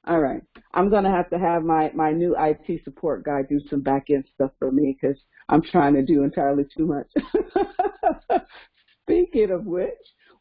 All right. I'm going to have my new IT support guy do some back end stuff for me because I'm trying to do entirely too much. Speaking of which,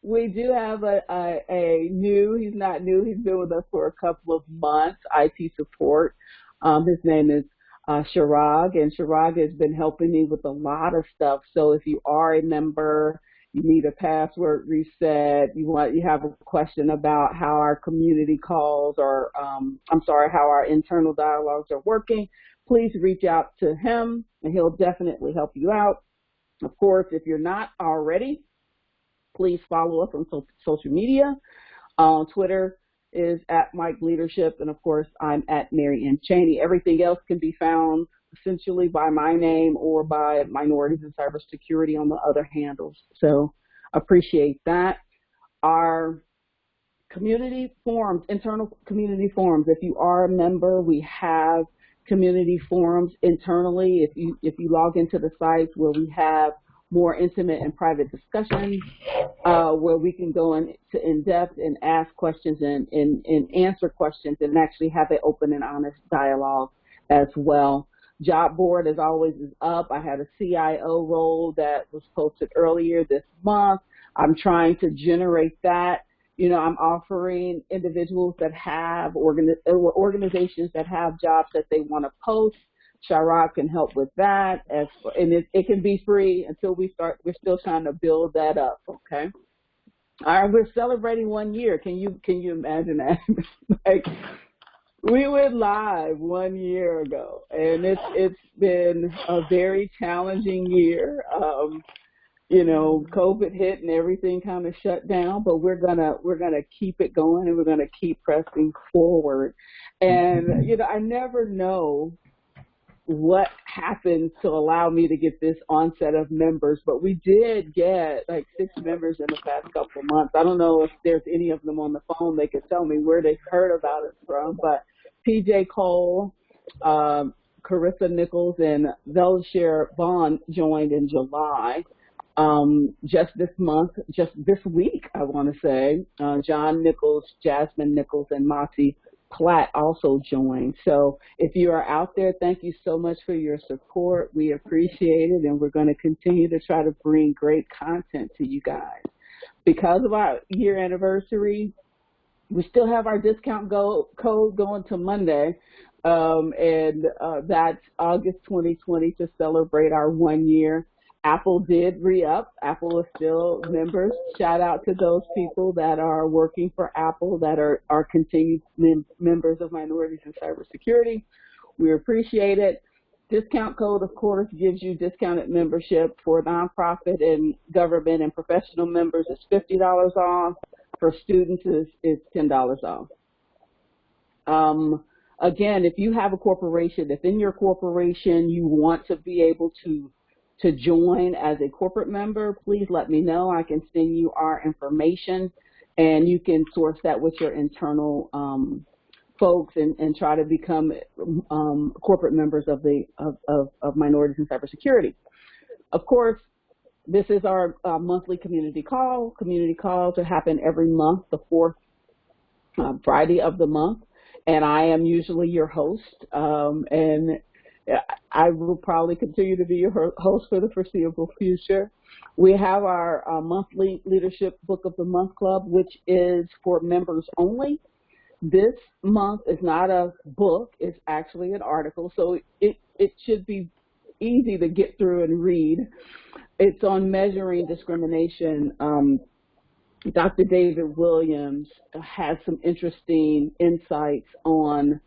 we do have a new, he's not new, he's been with us for a couple of months, IT support. His name is Shirag, and Shirag has been helping me with a lot of stuff. So if you are a member, you need a password reset, you have a question about how our community calls or, how our internal dialogues are working, please reach out to him and he'll definitely help you out. Of course, if you're not already, please follow us on social media. Twitter is at Mike Leadership, and of course, I'm at Mary Ann Chaney. Everything else can be found essentially by my name or by Minorities in Cybersecurity on the other handles. So appreciate that. Our community forums, internal community forums. If you are a member, we have community forums internally. If you log into the sites where we have more intimate and private discussions, where we can go into in-depth and ask questions and answer questions and actually have an open and honest dialogue as well. Job board, as always, is up. I had a CIO role that was posted earlier this month. I'm trying to generate that. You know, I'm offering individuals that have organizations that have jobs that they want to post. Shirag can help with that, and it can be free until we start. We're still trying to build that up. Okay. All right, we're celebrating 1 year. Can you imagine that? Like, we went live 1 year ago, and it's been a very challenging year. You know, COVID hit and everything kind of shut down, but we're gonna keep it going and we're gonna keep pressing forward. And you know, I never know what happened to allow me to get this onset of members, but we did get like 6 members in the past couple of months. I don't know if there's any of them on the phone. They could tell me where they heard about it from, but PJ Cole, Carissa Nichols, and Velshire Vaughn joined in July. Just this week, I want to say, John Nichols, Jasmine Nichols, and Monty Platt also joined. So if you are out there, thank you so much for your support. We appreciate it, and we're going to continue to try to bring great content to you guys. Because of our year anniversary, we still have our discount code going to Monday, and that's August 2020 to celebrate our 1 year. Apple did re-up. Apple is still members. Shout out to those people that are working for Apple that are continued members of Minorities in Cybersecurity. We appreciate it. Discount code, of course, gives you discounted membership. For nonprofit and government and professional members, it's $50 off. For students, it's $10 off. Again, if you have a corporation, if in your corporation you want to be able to join as a corporate member, please let me know. I can send you our information, and you can source that with your internal folks and try to become corporate members of Minorities in Cybersecurity. Of course, this is our monthly community call. Community calls will happen every month, the 4th Friday of the month, and I am usually your host, and I will probably continue to be your host for the foreseeable future. We have our monthly Leadership Book of the Month Club, which is for members only. This month is not a book, it's actually an article, so it should be easy to get through and read. It's on measuring discrimination. Dr. David Williams has some interesting insights on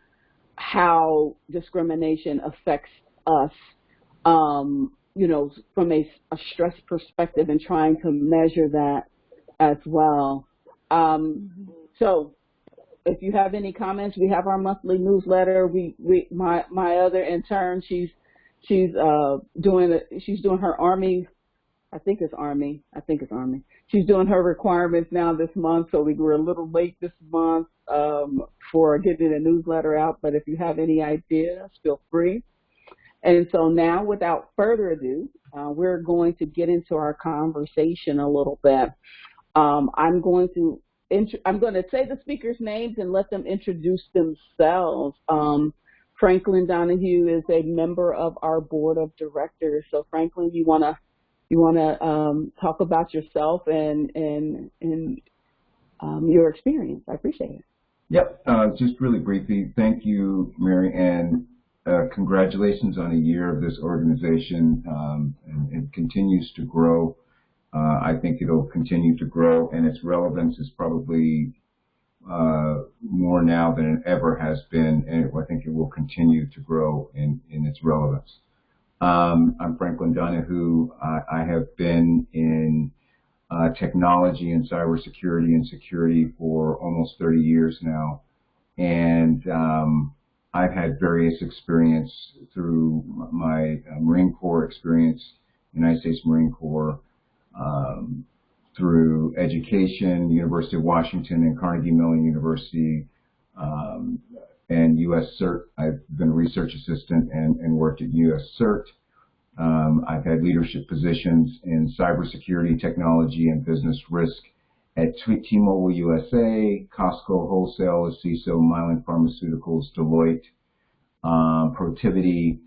how discrimination affects us, you know, from a stress perspective, and trying to measure that as well. So if you have any comments, we have our monthly newsletter. My other intern, she's doing her Army. I think it's Army. She's doing her requirements now this month, so we were a little late this month for getting a newsletter out, but if you have any ideas, feel free. And so now, without further ado, we're going to get into our conversation a little bit. I'm going to I'm going to say the speakers' names and let them introduce themselves. Franklin Donahoe is a member of our board of directors. So Franklin, you want to talk about yourself and your experience. I appreciate it. Yep. Just really briefly, thank you, Mary, and congratulations on a year of this organization. And it continues to grow. I think it'll continue to grow, and its relevance is probably more now than it ever has been, and I think it will continue to grow in its relevance. I'm Franklin Donahoe. I have been in technology and cybersecurity and security for almost 30 years now, and I've had various experience through my Marine Corps experience, United States Marine Corps, through education, University of Washington and Carnegie Mellon University, and U.S. CERT. I've been a research assistant and worked at U.S. CERT. I've had leadership positions in cybersecurity, technology, and business risk at T-Mobile USA, Costco Wholesale as CISO, Mylan Pharmaceuticals, Deloitte, Protiviti,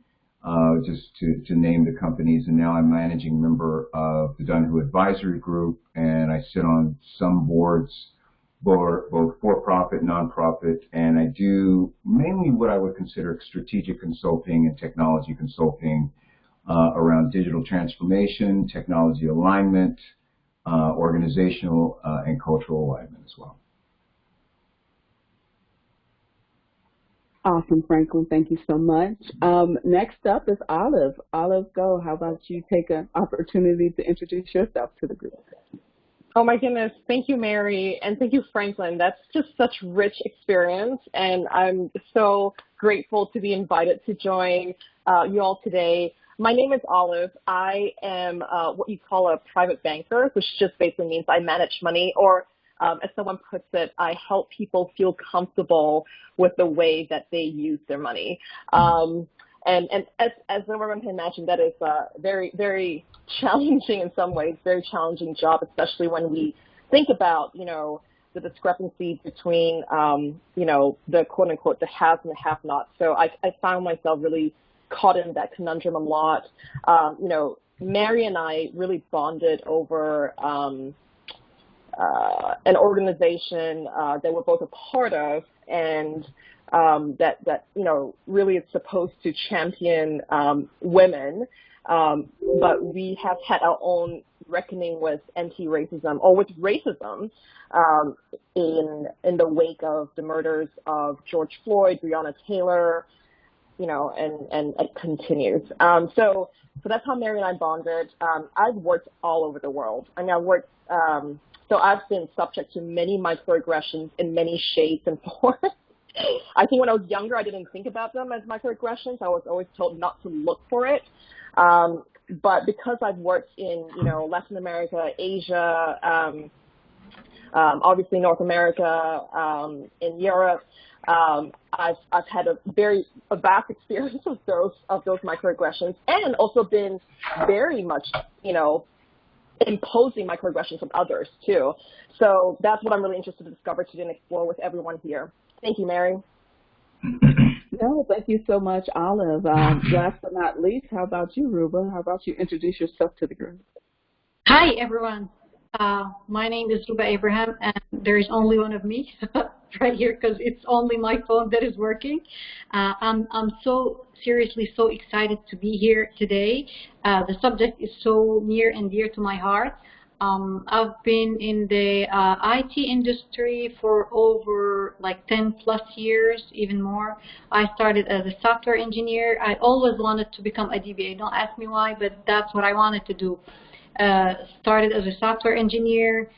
just to name the companies. And now I'm managing member of the Donahoe Advisory Group, and I sit on some boards, both for-profit, nonprofit, and I do mainly what I would consider strategic consulting and technology consulting around digital transformation, technology alignment, organizational and cultural alignment as well. Awesome, Franklin. Thank you so much. Next up is Olive. Olive, go. How about you take an opportunity to introduce yourself to the group? Oh, my goodness. Thank you, Mary, and thank you, Franklin. That's just such rich experience, and I'm so grateful to be invited to join you all today. My name is Olive. I am what you call a private banker, which just basically means I manage money, or as someone puts it, I help people feel comfortable with the way that they use their money. And as everyone can imagine, that is very, very challenging in some ways, very challenging job, especially when we think about, the discrepancy between, the quote unquote, the haves and the have-nots. So I found myself really caught in that conundrum a lot. Mary and I really bonded over an organization that we're both a part of, and that really is supposed to champion women, but we have had our own reckoning with anti-racism, or with racism, in the wake of the murders of George Floyd, Breonna Taylor, and it continues. So that's how Mary and I bonded. I've worked all over the world. I mean, so I've been subject to many microaggressions in many shapes and forms. I think when I was younger, I didn't think about them as microaggressions. I was always told not to look for it. But because I've worked in, Latin America, Asia, obviously North America, in Europe, I've had a vast experience of those microaggressions, and also been very much, imposing microaggressions on others too. So that's what I'm really interested to discover today and explore with everyone here. Thank you, Mary. No, thank you so much, Olive. Last but not least, how about you, Ruba? How about you introduce yourself to the group? Hi, everyone. My name is Ruba Abraham, and there is only one of me right here because it's only my phone that is working. I'm so seriously so excited to be here today. The subject is so near and dear to my heart. I've been in the IT industry for over like 10 plus years, even more. I started as a software engineer. I always wanted to become a DBA. Don't ask me why, but that's what I wanted to do. Started as a software engineer,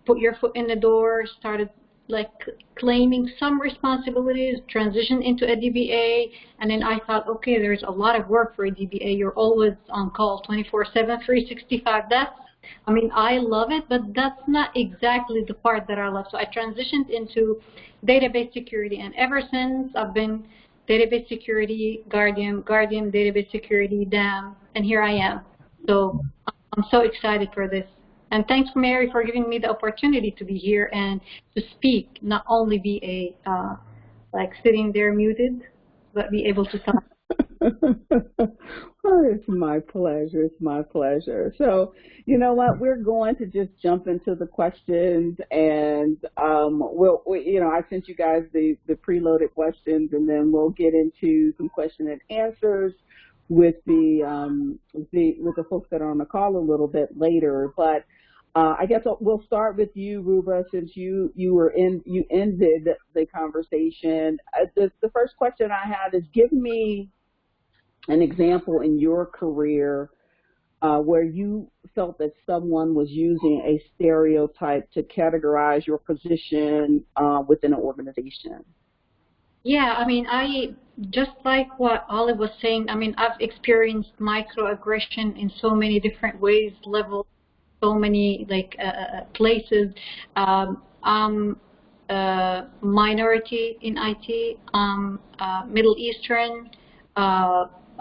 put your foot in the door, started like claiming some responsibilities, transitioned into a DBA, and then I thought, okay, there's a lot of work for a DBA. You're always on call 24/7, 365. I love it, but that's not exactly the part that I love. So I transitioned into database security, and ever since I've been database security, Guardian database security, DAM, and here I am. So I'm so excited for this And thanks, Mary, for giving me the opportunity to be here and to speak, not only be a like sitting there muted, but be able to talk. Oh, it's my pleasure. It's my pleasure. So, you know what? We're going to just jump into the questions, and I sent you guys the preloaded questions, and then we'll get into some question and answers with the folks that are on the call a little bit later. But I guess we'll start with you, Ruba, since you ended the conversation. The first question I have is, give me an example in your career where you felt that someone was using a stereotype to categorize your position within an organization. Yeah, I mean, I just like what Olive was saying. I mean, I've experienced microaggression in so many different ways, levels, so many places. I'm minority in IT. I'm Middle Eastern.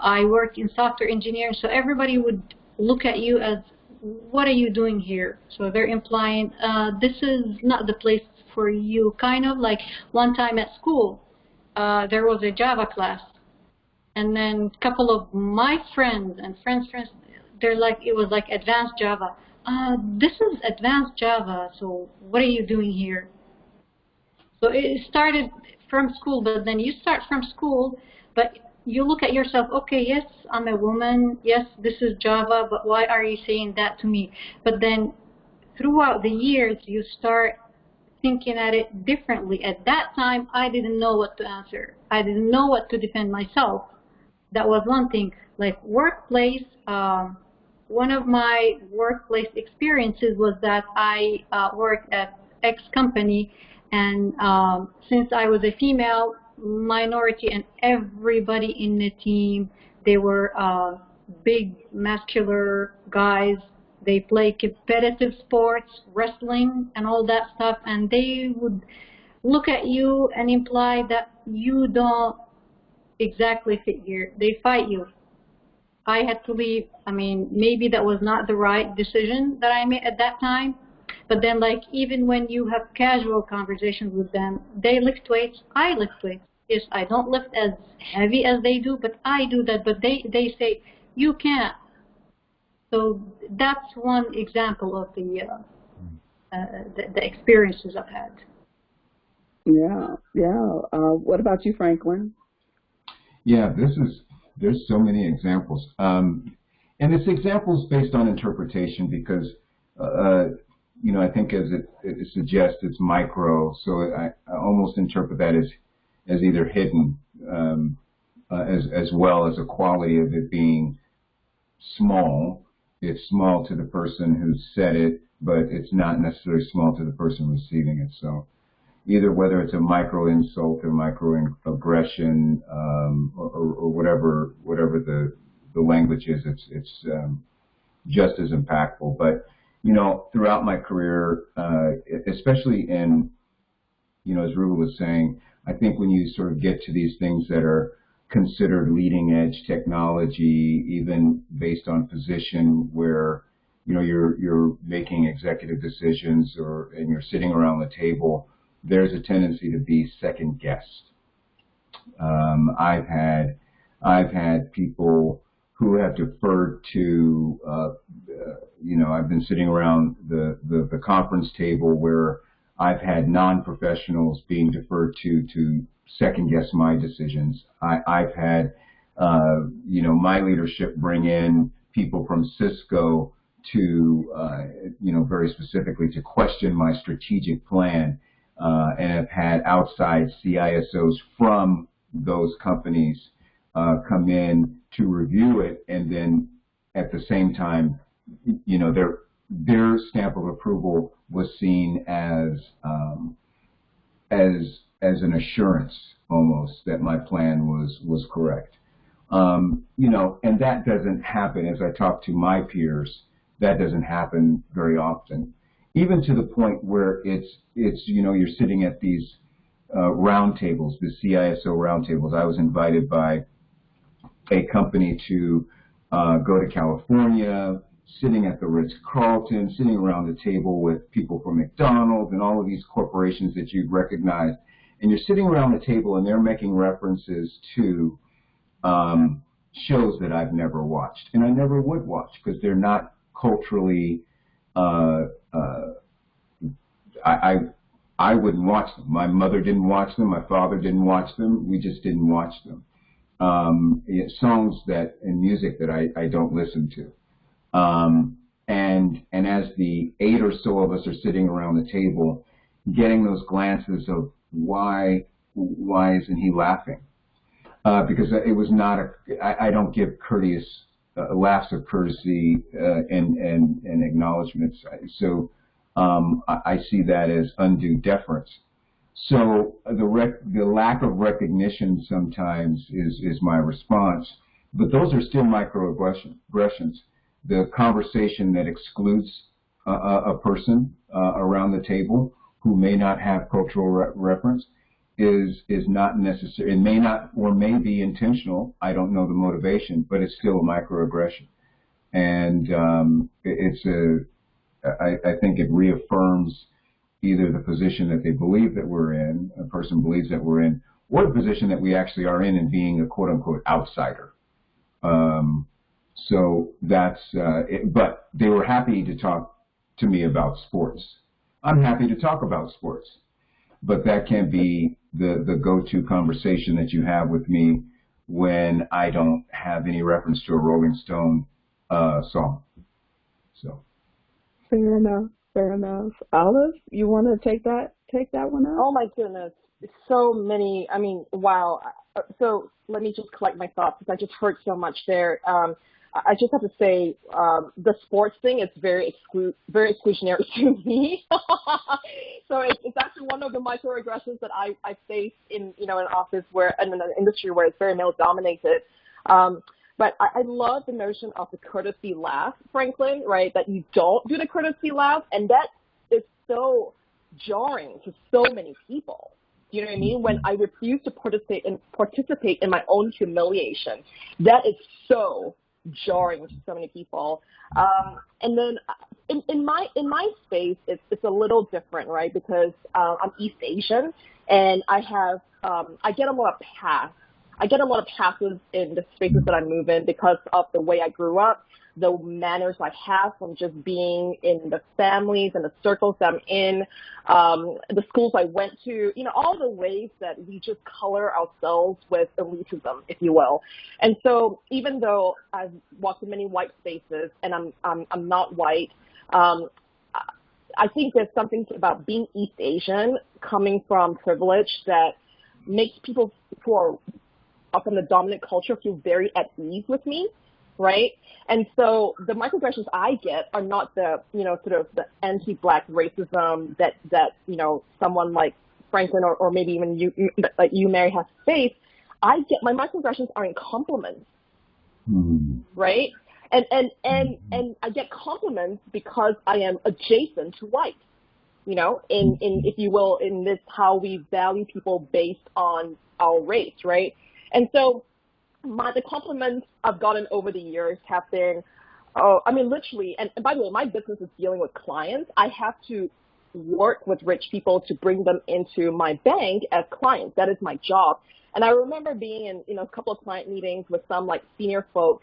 I work in software engineering, so everybody would look at you as, what are you doing here? So they're implying, this is not the place for you. Kind of like one time at school, there was a Java class, and then a couple of my friends and friends, they're like, it was like advanced Java. This is advanced Java, so what are you doing here? So it started from school, but then you start from school, but you look at yourself, okay, yes, I'm a woman, yes, this is Java, but why are you saying that to me? But then throughout the years, you start thinking at it differently. At that time, I didn't know what to answer. I didn't know what to defend myself. That was one thing. Like workplace, one of my workplace experiences was that I worked at X company, and since I was a female, minority, and everybody in the team, they were big, muscular guys. They play competitive sports, wrestling, and all that stuff, and they would look at you and imply that you don't exactly fit here. They fight you. I had to leave. I mean, maybe that was not the right decision that I made at that time, but then like even when you have casual conversations with them, they lift weights, I lift weights. Yes, I don't lift as heavy as they do, but I do that. But they say, you can't. So that's one example of the experiences I've had. Yeah. What about you, Franklin? Yeah, there's so many examples. And it's examples based on interpretation because, I think as it suggests, it's micro. So I almost interpret that as either hidden as well as a quality of it being small. It's small to the person who said it, but it's not necessarily small to the person receiving it. So either whether it's a micro insult or micro aggression or whatever the language is, it's just as impactful. But throughout my career, especially in as Ruba was saying, I think when you sort of get to these things that are considered leading edge technology, even based on position where, you're making executive decisions and you're sitting around the table, there's a tendency to be second guessed. I've had people who have deferred to, I've been sitting around the conference table where I've had non-professionals being deferred to second guess my decisions. I've had, my leadership bring in people from Cisco to, very specifically to question my strategic plan, and have had outside CISOs from those companies come in to review it, and then at the same time, their stamp of approval was seen as an assurance almost that my plan was correct. And that doesn't happen. As I talk to my peers, that doesn't happen very often. Even to the point where it's you're sitting at these roundtables, the CISO roundtables. I was invited by a company to go to California, sitting at the Ritz-Carlton, sitting around the table with people from McDonald's and all of these corporations that you'd recognize. And you're sitting around the table and they're making references to shows that I've never watched. And I never would watch because they're not culturally, I wouldn't watch them. My mother didn't watch them. My father didn't watch them. We just didn't watch them. Songs that and music that I don't listen to. And as the 8 or so of us are sitting around the table, getting those glances of why isn't he laughing? Because it was not I don't give courteous laughs of courtesy and acknowledgments. So I see that as undue deference. So the lack of recognition sometimes is my response, but those are still microaggressions. The conversation that excludes a person around the table who may not have cultural reference is not necessary. It may not or may be intentional. I don't know the motivation, but it's still a microaggression, and I think it reaffirms either the position that they believe that we're in, a person believes that we're in, or the position that we actually are in being a quote-unquote outsider. So that's it. But they were happy to talk to me about sports. I'm happy to talk about sports, but that can't be the go-to conversation that you have with me when I don't have any reference to a Rolling Stone song. So. Fair enough. Fair enough. Olive, you want to take that one out? Oh my goodness, so many. I mean, wow. So let me just collect my thoughts because I just heard so much there. I just have to say, the sports thing is very exclusionary to me. So it's actually one of the microaggressions that I face in an office in an industry where it's very male dominated. But I love the notion of the courtesy laugh, Franklin, right? That you don't do the courtesy laugh, and that is so jarring to so many people. You know what I mean? When I refuse to participate in my own humiliation, that is so jarring to so many people. And then in my space, it's a little different, right? Because I'm East Asian, and I get a lot of passes in the spaces that I move in because of the way I grew up, the manners I have from just being in the families and the circles that I'm in, the schools I went to, all the ways that we just color ourselves with elitism, if you will. And so even though I've walked in many white spaces and I'm not white, I think there's something about being East Asian, coming from privilege, that makes people who are from the dominant culture feel very at ease with me, right? And so the microaggressions I get are not the, sort of the anti-Black racism that someone like Franklin or maybe even you, Mary, has faced. My microaggressions are in compliments, right? And I get compliments because I am adjacent to white, in if you will, in this how we value people based on our race, right? And so the compliments I've gotten over the years have been, literally, and by the way, my business is dealing with clients. I have to work with rich people to bring them into my bank as clients. That is my job. And I remember being in, a couple of client meetings with some like senior folk,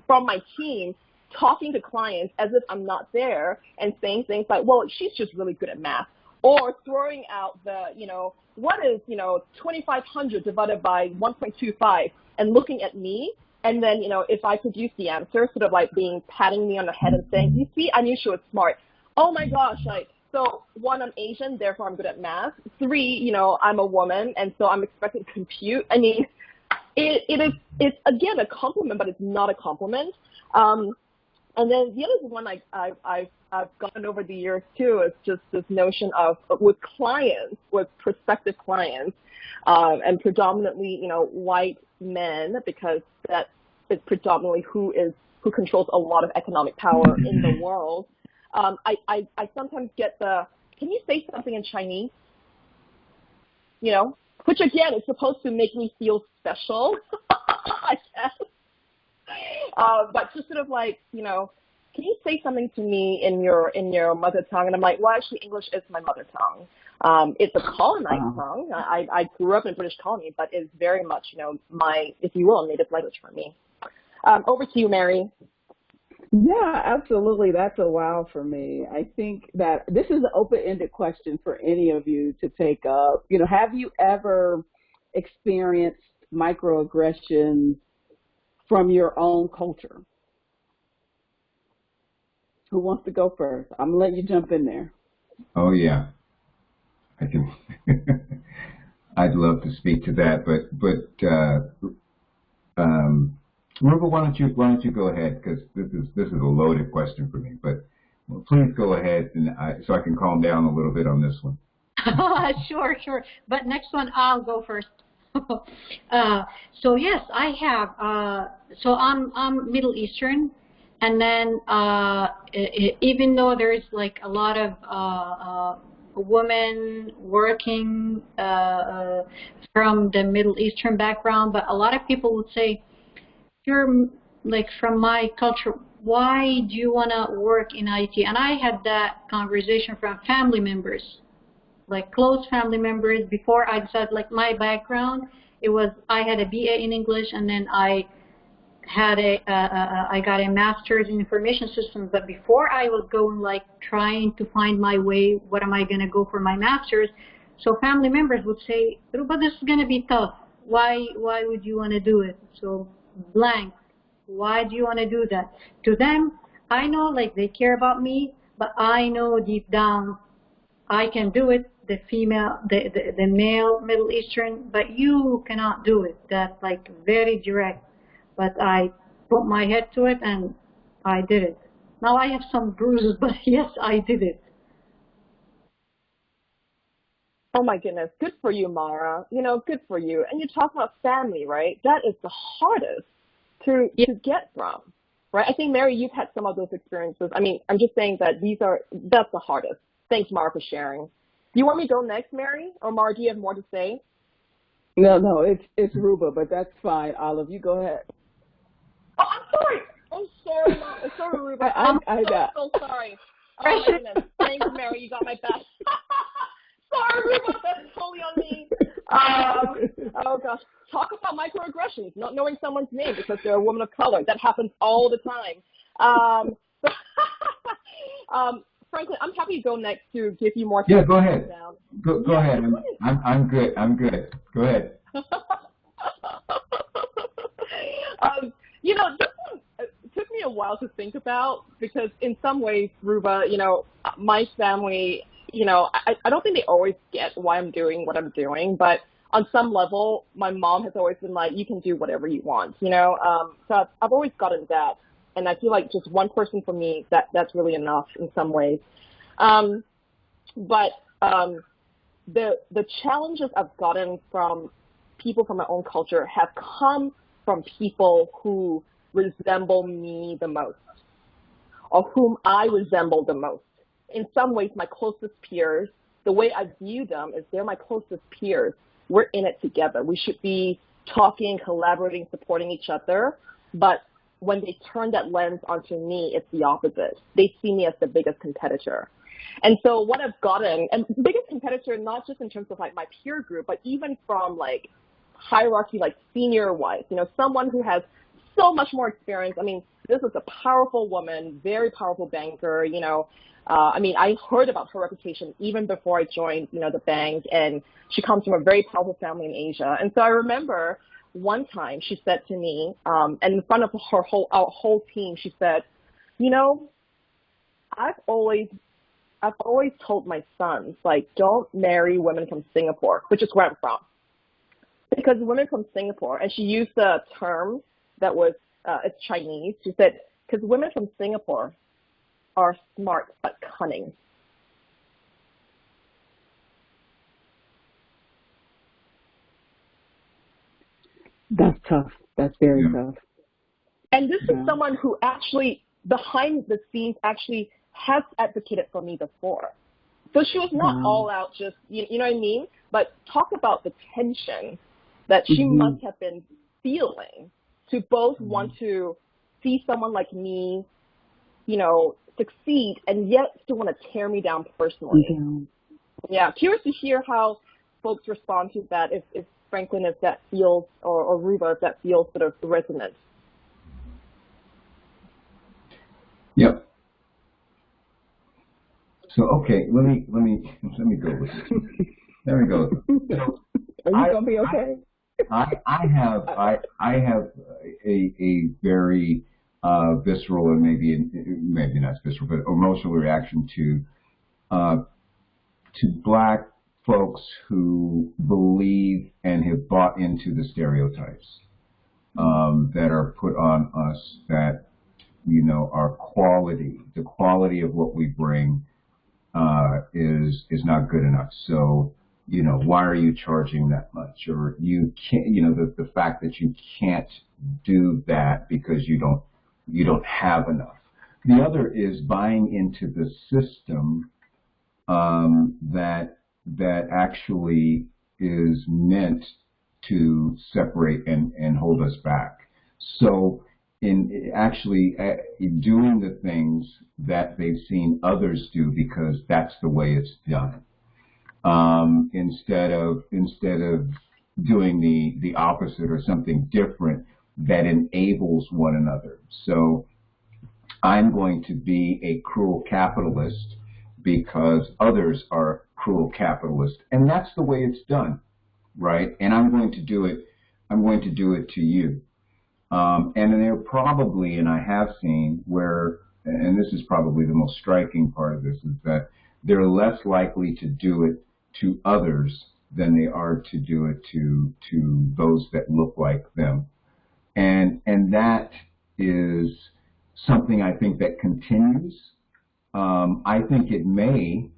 from my team, talking to clients as if I'm not there and saying things like, well, she's just really good at math. Or throwing out the, what is, 2,500 divided by 1.25 and looking at me. And then, if I produce the answer, sort of like patting me on the head and saying, you see, I knew she was smart. Oh my gosh, so 1, I'm Asian, therefore I'm good at math. 3, I'm a woman, and so I'm expected to compute. I mean, it's again a compliment, but it's not a compliment. And then the other one I've gotten over the years too is just this notion of with prospective clients, and predominantly white men, because that is predominantly who controls a lot of economic power in the world. I sometimes get can you say something in Chinese? Which again is supposed to make me feel special, I guess. But just sort of can you say something to me in your mother tongue? And I'm like, well, actually, English is my mother tongue. It's a colonized tongue. I grew up in a British colony, but it's very much, my, if you will, native language for me. Over to you, Mary. Yeah, absolutely. That's a wow for me. I think that this is an open-ended question for any of you to take up. Have you ever experienced microaggressions from your own culture? Who wants to go first? I'm going to let you jump in there. Oh, yeah. I can. I'd love to speak to that, but Ruba, why don't you go ahead, because this is a loaded question for me. But please go ahead, and so I can calm down a little bit on this one. Sure. But next one, I'll go first. So yes, I have. So I'm Middle Eastern, and then even though there is like a lot of women working from the Middle Eastern background, but a lot of people would say, you're like from my culture, why do you want to work in IT? And I had that conversation from family members, like close family members. Before I decided, like my background, it was I had a BA in English, and then I had I got a master's in information systems. But before I was going like trying to find my way, what am I going to go for my master's? So family members would say, Ruba, this is going to be tough. Why would you want to do it? So blank. Why do you want to do that? To them, I know like they care about me, but I know deep down I can do it. The female, the male Middle Eastern, but you cannot do it. That's like very direct. But I put my head to it and I did it. Now I have some bruises, but yes, I did it. Oh my goodness, good for you, Mara. Good for you. And you talk about family, right? That is the hardest to get from, right? I think, Mary, you've had some of those experiences. I mean, I'm just saying that that's the hardest. Thanks, Mara, for sharing. Do you want me to go next, Mary? Or Mara, do you have more to say? No, it's Ruba, but that's fine. Olive, you go ahead. Oh, I'm sorry. I'm sorry, Mom. I'm sorry, Ruba. I'm so sorry. Oh my goodness. Thanks, Mary. You got my back. Sorry, Ruba. That's totally on me. Oh gosh. Talk about microaggressions, not knowing someone's name because they're a woman of color. That happens all the time. Franklin, I'm happy to go next to give you more time. Yeah, go ahead. Go ahead. I'm good. Go ahead. This one took me a while to think about because in some ways, Ruba, my family, I don't think they always get why I'm doing what I'm doing, but on some level, my mom has always been like, you can do whatever you want, So I've always gotten that. And I feel like just one person for me, that's really enough in some ways. But the challenges I've gotten from people from my own culture have come from people who resemble me the most or whom I resemble the most. In some ways, my closest peers, the way I view them is they're my closest peers. We're in it together. We should be talking, collaborating, supporting each other. But when they turn that lens onto me, it's the opposite. They see me as the biggest competitor. And so what I've gotten, and biggest competitor, not just in terms of like my peer group, but even from like hierarchy, like senior wise, someone who has so much more experience. I mean, this is a powerful woman, very powerful banker, I heard about her reputation even before I joined, the bank, and she comes from a very powerful family in Asia. And so I remember one time she said to me, and in front of our whole team, she said, I've always told my sons, like, don't marry women from Singapore, which is where I'm from. Because women from Singapore, and she used a term that was, it's Chinese. She said, because women from Singapore are smart but cunning. That's tough. That's very tough. And this is someone who actually, behind the scenes, actually has advocated for me before. So she was not all out just, you know what I mean? But talk about the tension that she must have been feeling to both want to see someone like me, succeed and yet still want to tear me down personally. Mm-hmm. Yeah, curious to hear how folks respond to that, if Franklin, if that feels, or Ruba, if that feels sort of resonant. Yep. So okay, let me go with it. There we go. So Are you gonna be okay? I have a very visceral, and maybe not visceral, but emotional reaction to Black folks who believe and have bought into the stereotypes that are put on us, that our quality, the quality of what we bring, is not good enough. So why are you charging that much? Or you can't, the fact that you can't do that because you don't have enough. The other is buying into the system that actually is meant to separate and hold us back. So in actually doing the things that they've seen others do because that's the way it's done, instead of doing the opposite or something different that enables one another. So I'm going to be a cruel capitalist because others are cruel capitalists, and that's the way it's done, right? And I'm going to do it to you. And there probably, and I have seen where, and this is probably the most striking part of this, is that they're less likely to do it to others than they are to do it to those that look like them. And that is something I think that continues. I think it may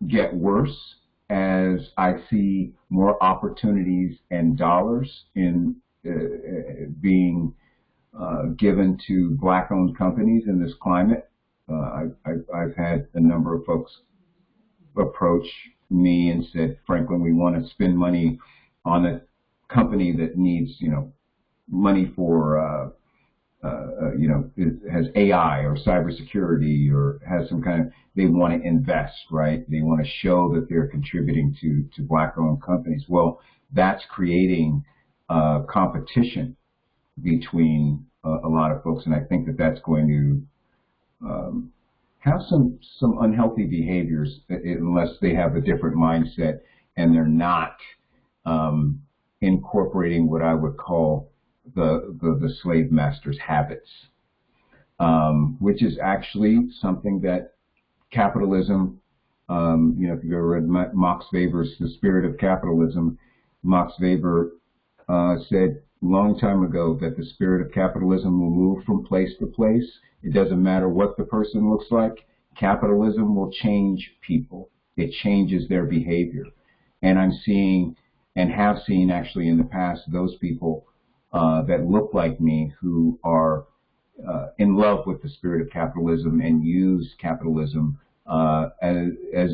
get worse as I see more opportunities and dollars in being given to Black-owned companies in this climate. I've had a number of folks approach me and said, Franklin, we want to spend money on a company that needs, money for, it has AI or cybersecurity or has some kind of, they want to invest, right? They want to show that they're contributing to Black-owned companies. Well, that's creating competition between a lot of folks, and I think that that's going to have some unhealthy behaviors unless they have a different mindset and they're not incorporating what I would call the slave master's habits, which is actually something that capitalism, if you've ever read Max Weber's The Spirit of Capitalism, Max Weber said a long time ago that the spirit of capitalism will move from place to place. It doesn't matter what the person looks like. Capitalism will change people. It changes their behavior. And I'm seeing and have seen actually in the past those people that look like me who are in love with the spirit of capitalism and use capitalism as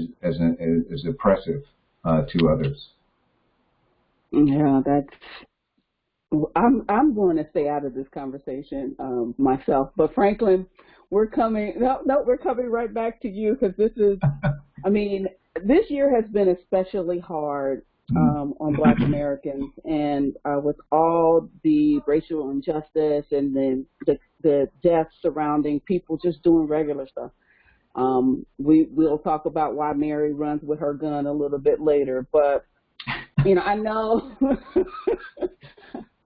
oppressive to others. Yeah, I'm going to stay out of this conversation myself. But Franklin, we're coming right back to you, because this is, this year has been especially hard on Black Americans, and with all the racial injustice and then the deaths surrounding people just doing regular stuff. We'll talk about why Mary runs with her gun a little bit later, but I know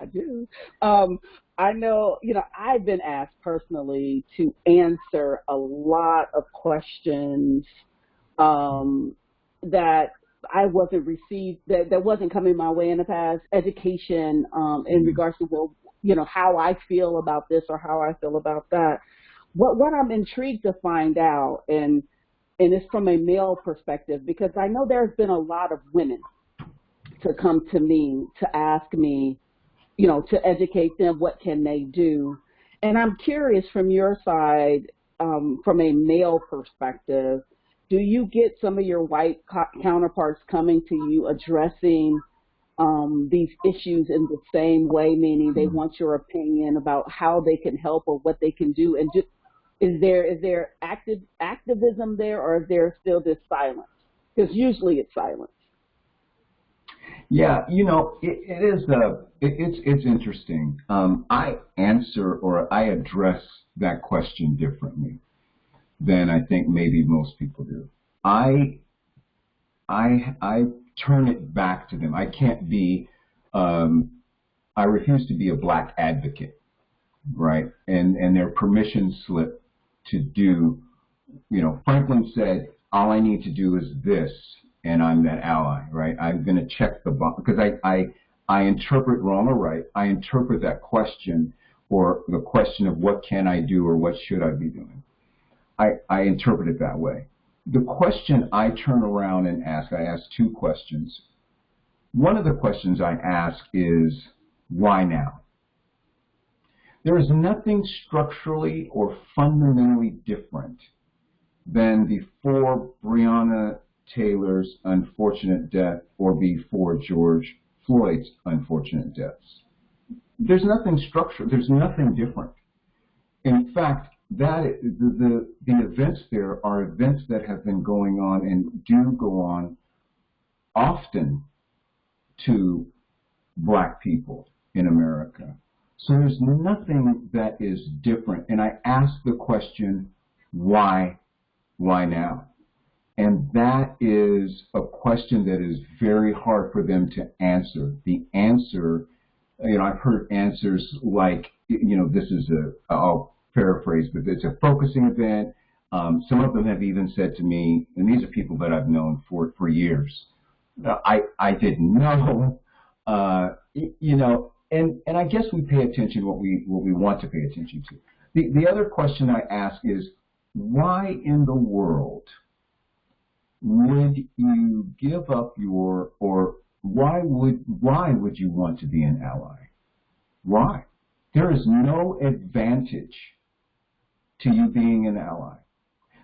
I do. I know, I've been asked personally to answer a lot of questions that I wasn't received, that wasn't coming my way in the past. Education in regards to, how I feel about this or how I feel about that. What I'm intrigued to find out, and it's from a male perspective, because I know there's been a lot of women to come to me to ask me, to educate them, what can they do? And I'm curious from your side, from a male perspective, do you get some of your white counterparts coming to you addressing these issues in the same way, meaning they want your opinion about how they can help or what they can do? And Is there activism there, or is there still this silence? Because usually it's silence. Yeah, it's interesting. I answer or I address that question differently than I think maybe most people do. I turn it back to them. I can't be. I refuse to be a black advocate, right? And their permission slip to do. Franklin said, all I need to do is this, and I'm that ally, right? I'm going to check the box because I interpret wrong or right. I interpret that question or the question of what can I do or what should I be doing. I interpret it that way. The question I turn around and ask, I ask two questions. One of the questions I ask is, why now? There is nothing structurally or fundamentally different than before Breonna Taylor's unfortunate death or before George Floyd's unfortunate deaths. There's nothing structural. There's nothing different. In fact, the events there are events that have been going on and do go on often to black people in America. So there's nothing that is different. And I ask the question, why now? And that is a question that is very hard for them to answer. The answer, I've heard answers like, this is I'll paraphrase, but it's a focusing event. Some of them have even said to me, and these are people that I've known for years, I didn't know, and I guess we pay attention to what we want to pay attention to. The other question I ask is, why in the world would you give up why would you want to be an ally? Why? There is no advantage to you being an ally.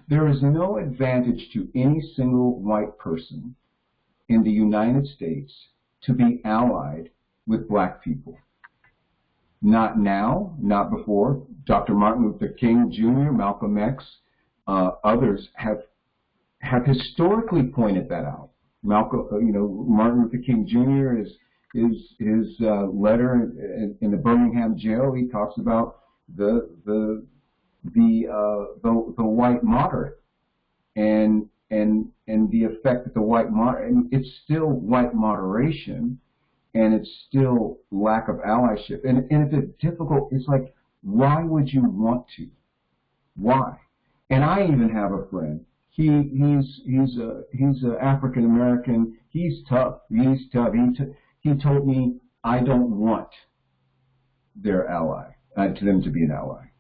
There is no advantage to any single white person in the United States to be allied with black people. Not now, not before. Dr. Martin Luther King Jr., Malcolm X, others have historically pointed that out. Martin Luther King Jr. his letter in the Birmingham jail. He talks about the white moderate and the effect that the white moderate. And it's still white moderation, and it's still lack of allyship. And it's like, why would you want to? Why? And I even have a friend. He's African American. He's tough. He told me, I don't want their ally, to them to be an ally.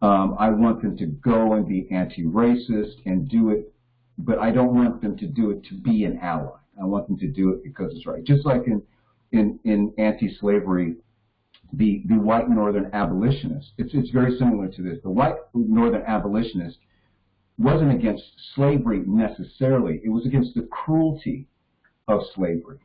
I want them to go and be anti-racist and do it, but I don't want them to do it to be an ally. I want them to do it because it's right. Just like in anti-slavery, the white northern abolitionist, it's very similar to this. The white northern abolitionist wasn't against slavery necessarily. It was against the cruelty of slavery.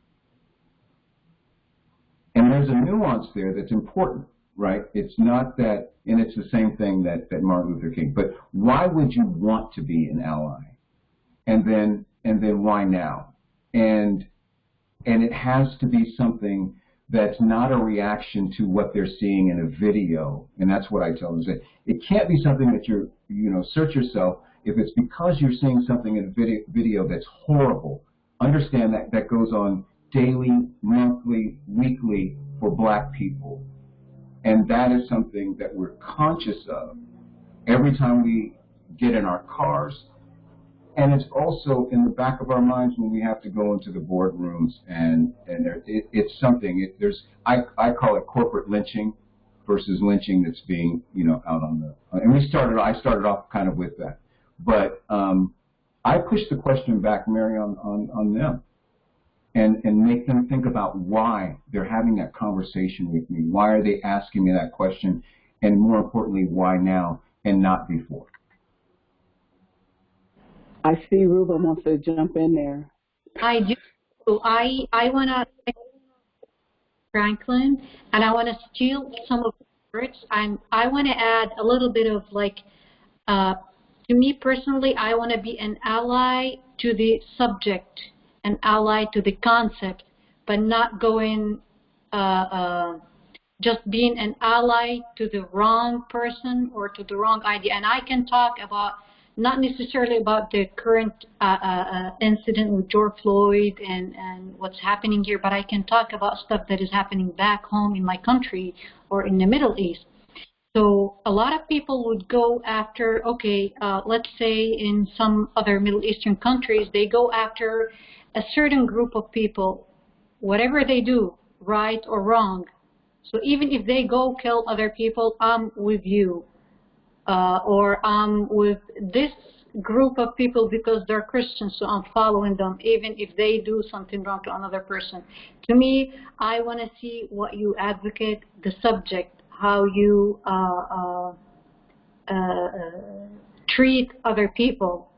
And there's a nuance there that's important, right? It's not that, and it's the same thing that Martin Luther King. But why would you want to be an ally? And then why now? And it has to be something that's not a reaction to what they're seeing in a video. And that's what I tell them. It can't be something that search yourself. If it's because you're seeing something in a video that's horrible, understand that goes on daily, monthly, weekly for black people. And that is something that we're conscious of every time we get in our cars. And it's also in the back of our minds when we have to go into the boardrooms, and it's something. I call it corporate lynching versus lynching that's being out on the. And I started off kind of with that, but I push the question back, Mary, on them, and make them think about why they're having that conversation with me. Why are they asking me that question, and more importantly, why now and not before? I see Ruba wants to jump in there. I do. I want to Franklin, and I want to steal some of words. I want to add a little bit of like, to me personally, I want to be an ally to the subject, an ally to the concept, but not going, just being an ally to the wrong person or to the wrong idea. And I can talk about, not necessarily about the current incident with George Floyd and what's happening here, but I can talk about stuff that is happening back home in my country or in the Middle East. So a lot of people would go after, okay, let's say in some other Middle Eastern countries, they go after a certain group of people, whatever they do, right or wrong. So even if they go kill other people, I'm with you. Or I'm with this group of people because they're Christians, so I'm following them, even if they do something wrong to another person. To me, I want to see what you advocate, the subject, how you treat other people,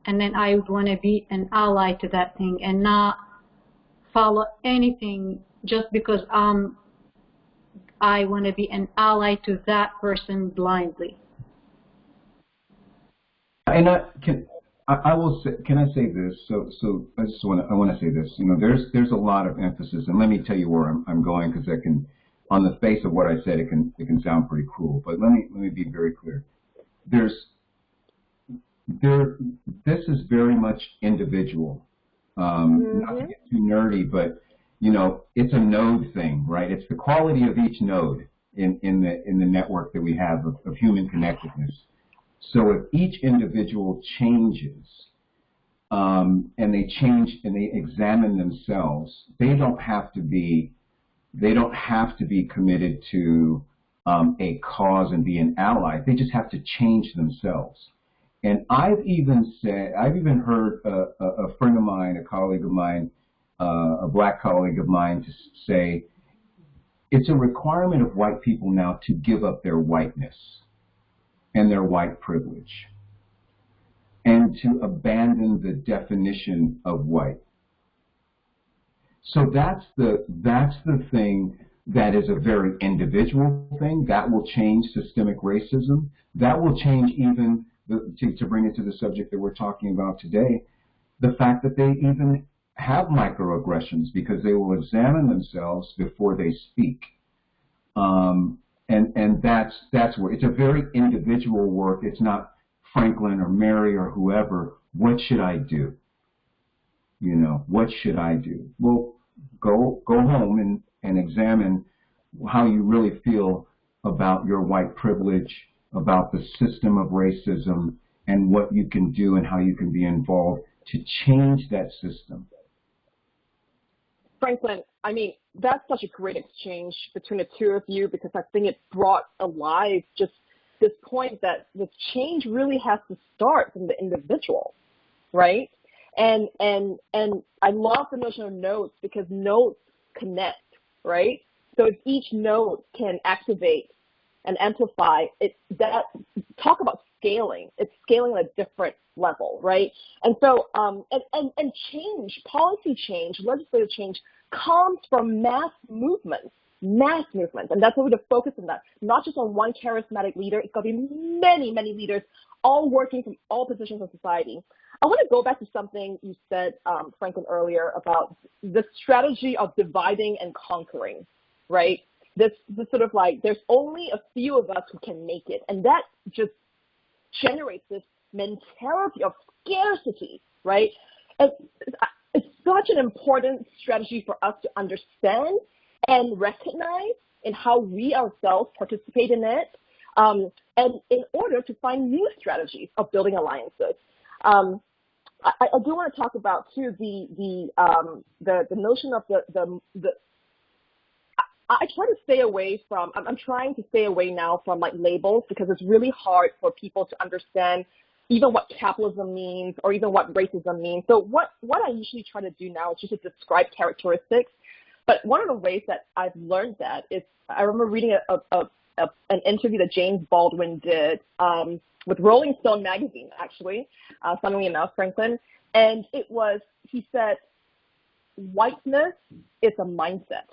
and then I would want to be an ally to that thing and not follow anything just because I want to be an ally to that person blindly. And I will say, can I say this? So I want to say this. You know, there's a lot of emphasis, and let me tell you where I'm going, because I can, on the face of what I said, it can sound pretty cruel. But let me be very clear. This is very much individual. Not to get too nerdy, but you know, it's a node thing, right? It's the quality of each node in the network that we have of human connectedness. So if each individual changes, and they change and they examine themselves, they don't have to be committed to a cause and be an ally. They just have to change themselves. And I've even heard a friend of mine, a colleague of mine, a black colleague of mine, to say it's a requirement of white people now to give up their whiteness and their white privilege, and to abandon the definition of white. So that's the thing that is a very individual thing. That will change systemic racism. That will change even, to bring it to the subject that we're talking about today, the fact that they even have microaggressions because they will examine themselves before they speak. And that's where it's a very individual work. It's not Franklin or Mary or whoever. What should I do? You know, what should I do? Well, go home and examine how you really feel about your white privilege, about the system of racism, and what you can do and how you can be involved to change that system. Franklin, I mean, that's such a great exchange between the two of you, because I think it brought alive just this point that the change really has to start from the individual, right? And I love the notion of nodes, because nodes connect, right? So if each node can activate and amplify it, that talk about scaling. It's scaling at a different level, right? And so and change, policy change, legislative change comes from mass movements, and that's why we're to focus on that. Not just on one charismatic leader. It's got to be many, many leaders, all working from all positions of society. I want to go back to something you said, Franklin, earlier about the strategy of dividing and conquering, right? This sort of like, there's only a few of us who can make it, and that just generates this mentality of scarcity, right? And it's such an important strategy for us to understand and recognize in how we ourselves participate in it, and in order to find new strategies of building alliances. I do want to talk about too the notion of the I try to stay away from, I'm trying to stay away now from like labels, because it's really hard for people to understand even what capitalism means or even what racism means. So what I usually try to do now is just to describe characteristics. But one of the ways that I've learned that is, I remember reading an interview that James Baldwin did with Rolling Stone magazine, actually, funnily enough, Franklin. And he said, whiteness is a mindset.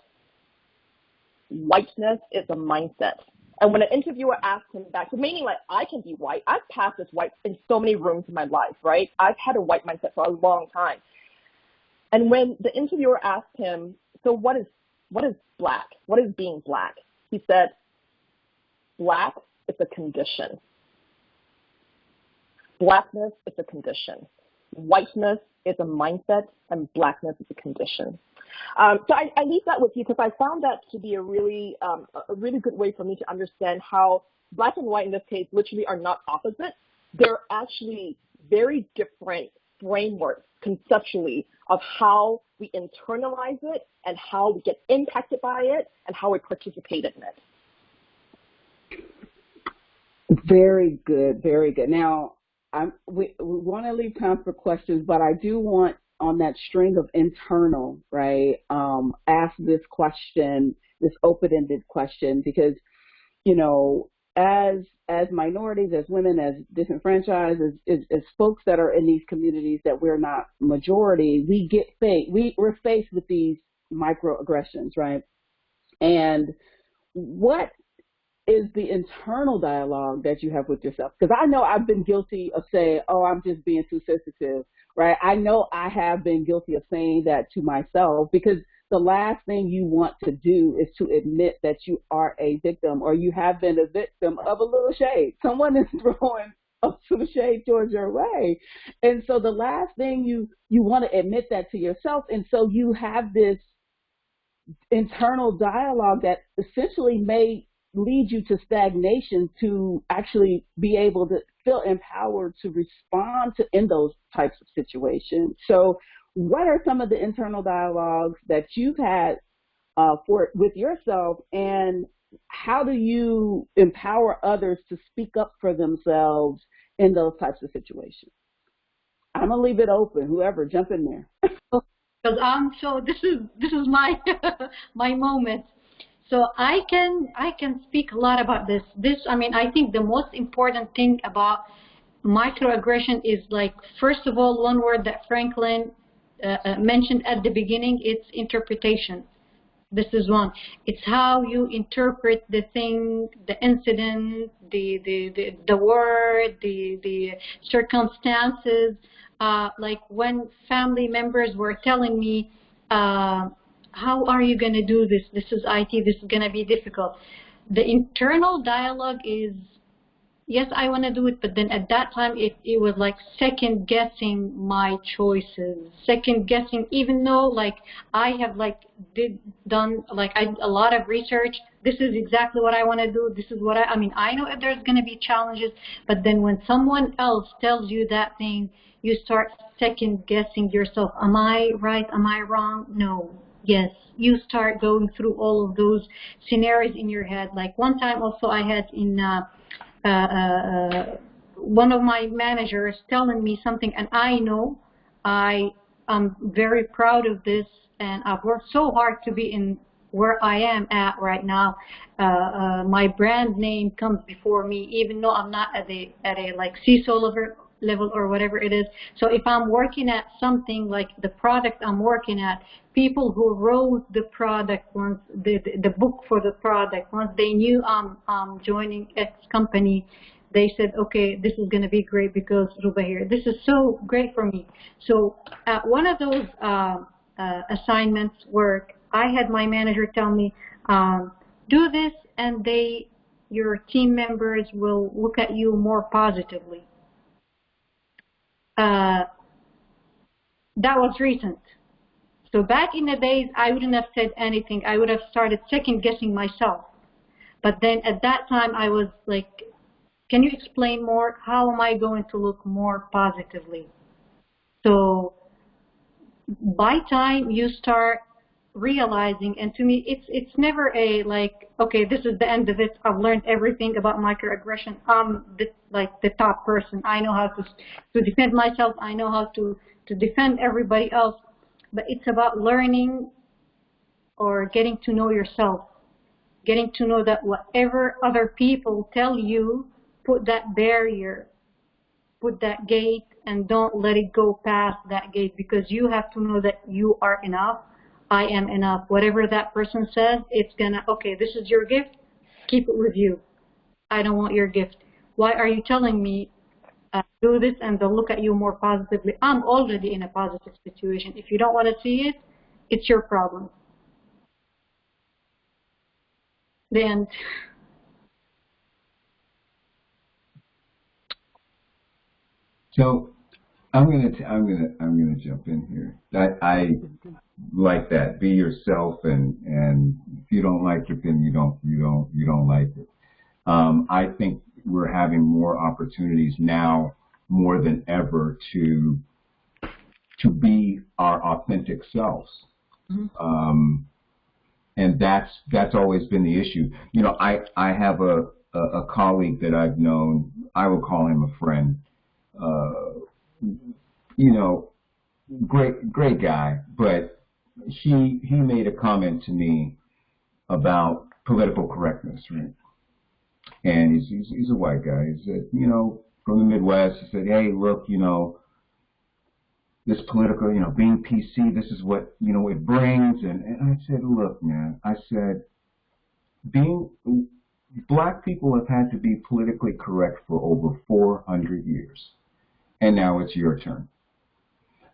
Whiteness is a mindset. And when an interviewer asked him back, so meaning like I can be white, I've passed as white in so many rooms in my life, right? I've had a white mindset for a long time. And when the interviewer asked him, so what is black? What is being black? He said, black is a condition. Blackness is a condition. Whiteness is a mindset, and blackness is a condition. So I leave that with you because I found that to be a really good way for me to understand how black and white in this case literally are not opposite. They're actually very different frameworks conceptually of how we internalize it and how we get impacted by it and how we participate in it. Very good, very good. Now, we want to leave time for questions, but I do want, on that string of internal, right, ask this question, this open-ended question, because, you know, as minorities, as women, as disenfranchised, as folks that are in these communities that we're not majority, we're faced with these microaggressions, right? And what is the internal dialogue that you have with yourself? Because I know I've been guilty of saying, oh, I'm just being too sensitive, right? I know I have been guilty of saying that to myself, because the last thing you want to do is to admit that you are a victim or you have been a victim of a little shade. Someone is throwing some shade towards your way. And so the last thing you want to admit that to yourself. And so you have this internal dialogue that essentially may lead you to stagnation, to actually be able to feel empowered to respond to in those types of situations. So what are some of the internal dialogues that you've had with yourself, and how do you empower others to speak up for themselves in those types of situations? I'm gonna leave it open. Whoever, jump in there. Because so this is my my moment. So I can speak a lot about this. I mean, I think the most important thing about microaggression is, like, first of all, one word that Franklin mentioned at the beginning, it's interpretation. This is one. It's how you interpret the thing, the incident, the word, the circumstances. Like when family members were telling me, how are you going to do this? This is IT. This is going to be difficult. The internal dialogue is, yes, I want to do it, but then at that time it was like second guessing my choices, second guessing, even though like I have done a lot of research. This is exactly what I want to do. This is what I mean, I know there's going to be challenges, but then when someone else tells you that thing, you start second guessing yourself. Am I right? Am I wrong? No. Yes, you start going through all of those scenarios in your head. Like one time also I had in one of my managers telling me something, and I know I am very proud of this, and I've worked so hard to be in where I am at right now. My brand name comes before me, even though I'm not at a like CISO level or whatever it is. So if I'm working at something like the product I'm working at, people who wrote the product, once the book for the product, once they knew I'm joining X company, they said, okay, this is going to be great because Ruba here. This is so great for me. So at one of those assignments work, I had my manager tell me, do this, and your team members will look at you more positively. That was recent. So back in the days, I wouldn't have said anything. I would have started second guessing myself. But then at that time, I was like, can you explain more? How am I going to look more positively? So by time you start realizing, and to me, it's never a like, okay, this is the end of it. I've learned everything about microaggression. I'm the top person. I know how to defend myself. I know how to defend everybody else. But it's about learning or getting to know yourself, getting to know that whatever other people tell you, put that barrier, put that gate, and don't let it go past that gate, because you have to know that you are enough. I am enough. Whatever that person says, it's gonna, okay, this is your gift, keep it with you. I don't want your gift. Why are you telling me do this and they'll look at you more positively? I'm already in a positive situation. If you don't want to see it, it's your problem. The end. So I'm gonna jump in here. I like that. Be yourself, and if you don't like it, then you don't like it. I think we're having more opportunities now more than ever to be our authentic selves. Mm-hmm. And that's always been the issue. You know, I have a colleague that I've known. I will call him a friend. You know, great guy, but he made a comment to me about political correctness, right? And he's a white guy. He said, you know, from the Midwest. He said, hey, look, you know, this political, you know, being PC, this is what, you know, it brings. And I said, look, man, I said, black people have had to be politically correct for over 400 years. And now it's your turn.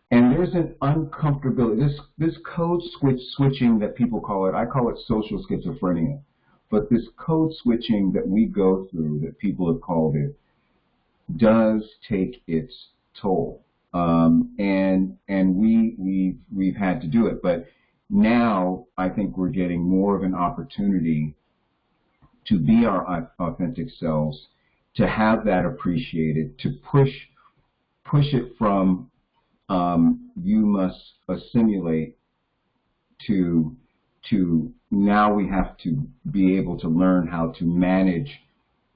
And there's an uncomfortability, this code switching that people call it, I call it social schizophrenia. But this code switching that we go through, that people have called it, does take its toll. And we've had to do it. But now I think we're getting more of an opportunity to be our authentic selves, to have that appreciated, to push it from you must assimilate to now we have to be able to learn how to manage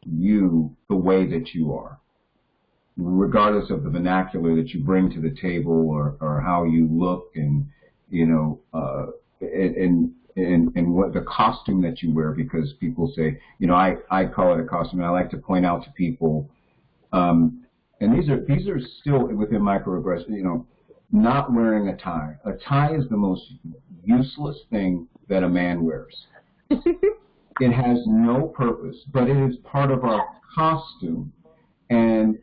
you the way that you are, regardless of the vernacular that you bring to the table or how you look and, you know, and what the costume that you wear, because people say, you know, I call it a costume, and I like to point out to people, and these are still within microaggression, you know, not wearing a tie. A tie is the most useless thing that a man wears. It has no purpose, but it is part of our costume. And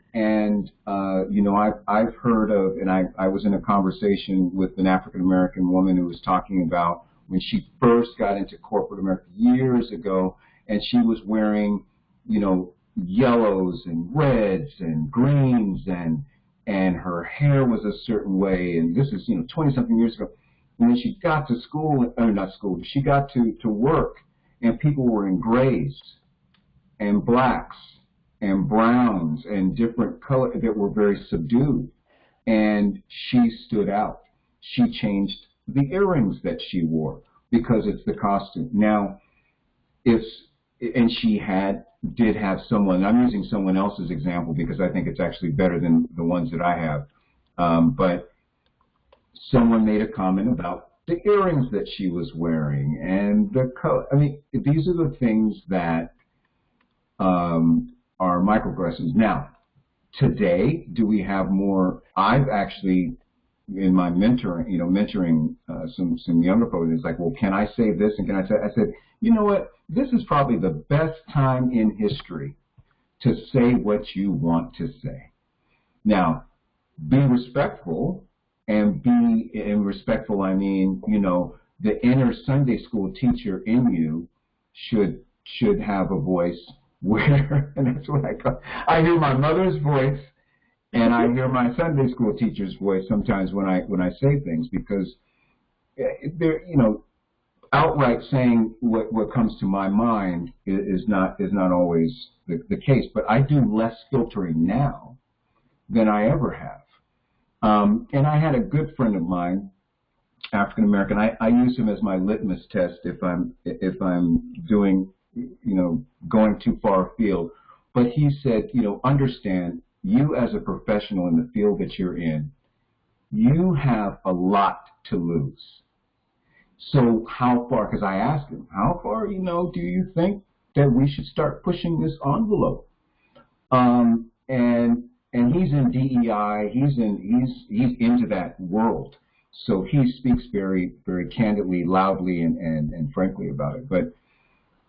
you know, I've heard of, and I was in a conversation with an African American woman who was talking about when she first got into corporate America years ago, and she was wearing, you know, yellows and reds and greens, and her hair was a certain way, and this is, you know, 20-something years ago. And when she got to school, or not school, she got to work, and people were in grays and blacks and browns and different colors that were very subdued, and she stood out. She changed the earrings that she wore because it's the costume. Now, and she did have someone, I'm using someone else's example because I think it's actually better than the ones that I have, but someone made a comment about the earrings that she was wearing and the color. I mean, these are the things that are microaggressions. Now, today, do we have more? I've actually, in my mentoring some younger folks, it's like, well, can I say this and can I say? I said, you know what? This is probably the best time in history to say what you want to say. Now, be respectful, and respectful, I mean, you know, the inner Sunday school teacher in you should have a voice where, and that's what I hear my mother's voice, and I hear my Sunday school teacher's voice sometimes when I say things, because they're, you know, outright saying what comes to my mind is not always the case. But I do less filtering now than I ever have. And I had a good friend of mine, African American. I use him as my litmus test if I'm doing, you know, going too far afield. But he said, you know, understand, you as a professional in the field that you're in, you have a lot to lose. So how far, because I asked him, how far, you know, do you think that we should start pushing this envelope? And he's in DEI, he's into that world. So he speaks very, very candidly, loudly, and frankly about it. But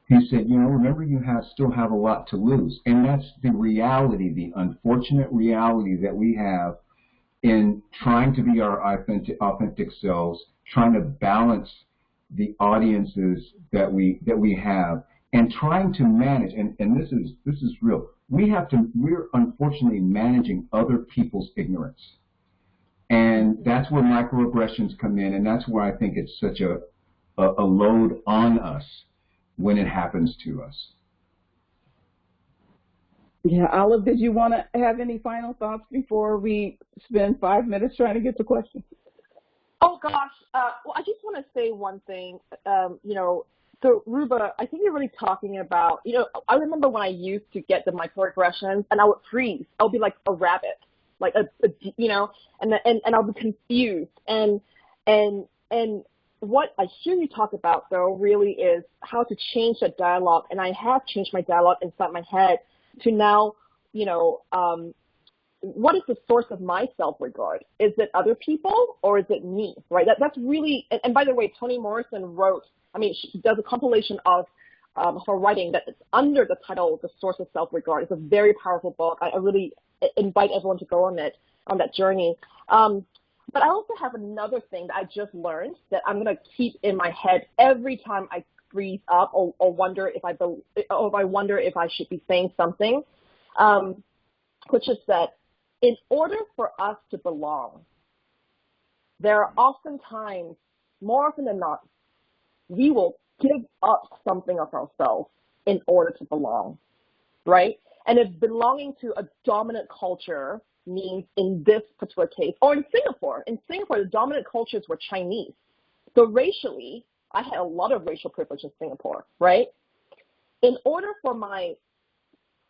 He said, you know, remember you still have a lot to lose. And that's the reality, the unfortunate reality that we have in trying to be our authentic selves, trying to balance the audiences that we have, and trying to manage, and this is real. We're unfortunately managing other people's ignorance. And that's where microaggressions come in, and that's where I think it's such a load on us when it happens to us. Yeah, Olive, did you want to have any final thoughts before we spend 5 minutes trying to get to questions? Oh, gosh. Well, I just want to say one thing. So, Ruba, I think you're really talking about, I remember when I used to get the microaggressions, and I would freeze. I would be like a rabbit, like and I'll be confused. And what I hear you talk about, though, really is how to change the dialogue. And I have changed my dialogue inside my head to now, what is the source of my self-regard? Is it other people or is it me, right? That's really, and by the way, Toni Morrison she does a compilation of her writing that is under the title The Source of Self-Regard. It's a very powerful book. I really invite everyone to go on that journey. But I also have another thing that I just learned that I'm going to keep in my head every time I freeze up or wonder if I wonder if I should be saying something, which is that in order for us to belong, there are oftentimes, more often than not, we will give up something of ourselves in order to belong, right? And if belonging to a dominant culture means, in this particular case, or in Singapore, the dominant cultures were Chinese. So racially, I had a lot of racial privilege in Singapore, right? In order for my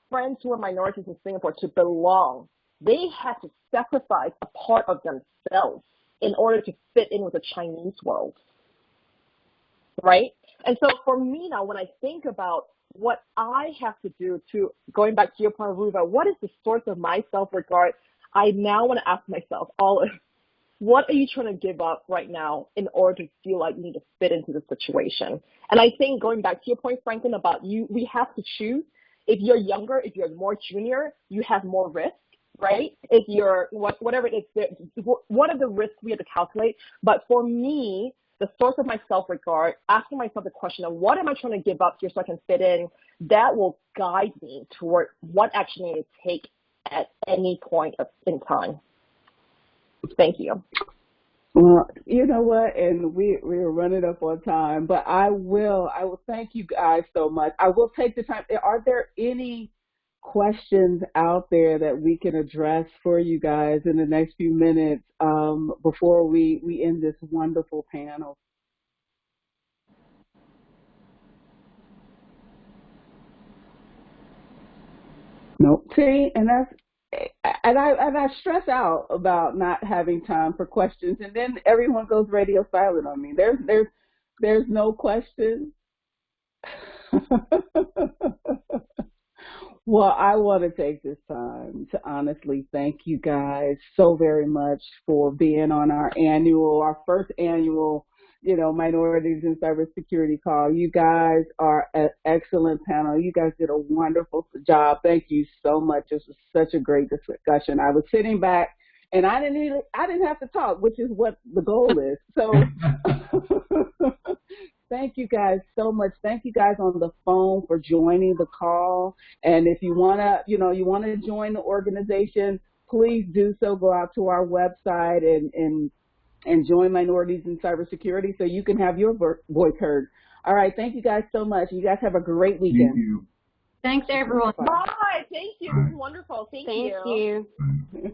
friends who are minorities in Singapore to belong, they had to sacrifice a part of themselves in order to fit in with the Chinese world, right? And so for me now, when I think about what I have to do to, going back to your point, Ruba, what is the source of my self-regard? I now want to ask myself, Olive, what are you trying to give up right now in order to feel like you need to fit into the situation? And I think going back to your point, Franklin, about we have to choose. If you're younger, if you're more junior, you have more risk, right? If you're whatever it is, what are the risks we have to calculate? But for me, the source of my self-regard, asking myself the question of what am I trying to give up here so I can fit in, that will guide me toward what action I need to take at any point in time. Thank you. Well, you know what, and we're running up on time, but I will thank you guys so much. I will take the time. Are there any questions out there that we can address for you guys in the next few minutes before we end this wonderful panel? Nope. See, and I stress out about not having time for questions, and then everyone goes radio silent on me. There's no question. Well, I want to take this time to honestly thank you guys so very much for being on our first annual, minorities in cybersecurity call. You guys are an excellent panel. You guys did a wonderful job. Thank you so much. This was such a great discussion. I was sitting back and I didn't have to talk, which is what the goal is. So thank you guys so much. Thank you guys on the phone for joining the call. And if you want to join the organization, please do so. Go out to our website and join Minorities in Cybersecurity so you can have your voice heard. All right. Thank you guys so much. You guys have a great weekend. Thank you. Thanks, everyone. Bye. Thank you. This is wonderful. Thank you. Thank you.